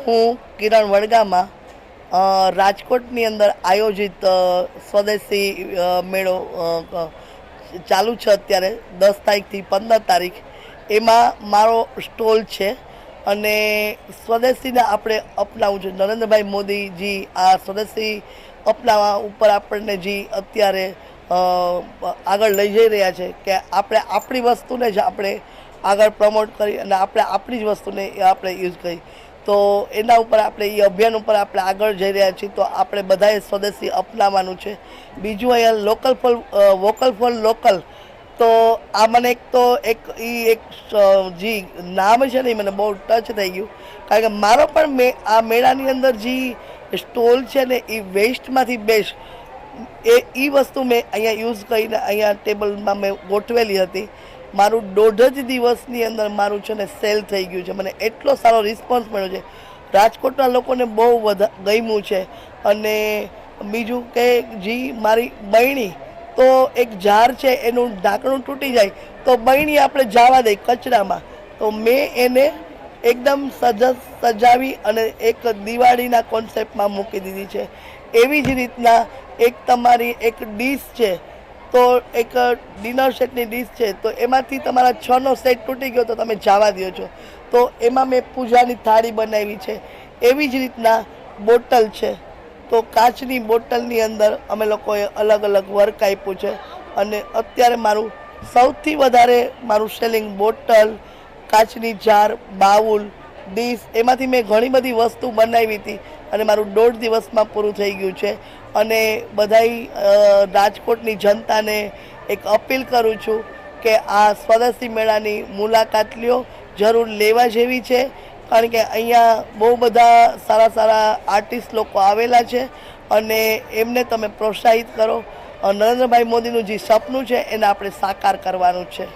હું કિરણ વડગામાં રાજકોટની અંદર આયોજિત સ્વદેશી મેળો ચાલુ છે અત્યારે 10 તારીખથી 15 તારીખ. એમાં મારો સ્ટોલ છે અને સ્વદેશીને આપણે અપનાવવું છે. નરેન્દ્રભાઈ મોદીજી આ સ્વદેશી અપનાવવા ઉપર આપણને જે અત્યારે આગળ લઈ જઈ રહ્યા છે કે આપણે આપણી વસ્તુને જ આપણે આગળ પ્રમોટ કરી અને આપણે આપણી જ વસ્તુને આપણે યુઝ કરી. તો એના ઉપર આપણે એ અભિયાન ઉપર આપણે આગળ જઈ રહ્યા છીએ. તો આપણે બધાએ સ્વદેશી અપનાવવાનું છે. બીજું અહીંયા local for vocal for local. તો આ મને એક જે નામ છે ને એ મને બહુ ટચ થઈ ગયું, કારણ કે મારો પણ આ મેળાની અંદર જે સ્ટોલ છે ને એ વેસ્ટમાંથી બેસ્ટ એ વસ્તુ મેં અહીંયા યુઝ કરીને અહીંયા ટેબલમાં મેં ગોઠવેલી હતી. મારું 1.5 દિવસની અંદર મારું છે ને સેલ થઈ ગયું છે. મને એટલો સારો રિસ્પોન્સ મળ્યો છે. રાજકોટના લોકોને બહુ ગમ્યું છે. અને બીજું કે જે મારી બહેણી તો એક જાર છે એનું ઢાંકણું તૂટી જાય તો બહેણી આપણે જવા દઈ કચરામાં, તો મેં એને એકદમ સજાવી અને એક દિવાળીના કોન્સેપ્ટમાં મૂકી દીધી છે. એવી જ રીતના એક તમારી એક ડીશ છે, તો એક ડિનર સેટની ડીશ છે, તો એમાંથી તમારા 6નો સેટ તૂટી ગયો તો તમે જવા દો છો, તો એમાં મેં પૂજાની થાળી બનાવી છે. એવી જ રીતના બોટલ છે, તો કાચની બોટલની અંદર અમે લોકોએ અલગ અલગ વર્ક આપ્યું છે. અને અત્યારે મારું સૌથી વધારે મારું સેલિંગ બોટલ, કાચની જાર, બાઉલ, ડીશ, એમાંથી મેં ઘણી બધી વસ્તુ બનાવી હતી અને મારું 1.5 દિવસમાં પૂરું થઈ ગયું છે. અને બધાય રાજકોટની જનતાને એક અપીલ કરું છું કે આ સ્વદેશી મેળાની મુલાકાત લ્યો, જરૂર લેવા જેવી છે. કારણ કે અહીંયા બહુ બધા સારા સારા આર્ટિસ્ટ લોકો આવેલા છે અને એમને તમે પ્રોત્સાહિત કરો. નરેન્દ્રભાઈ મોદીનું જે સપનું છે એને આપણે સાકાર કરવાનું છે.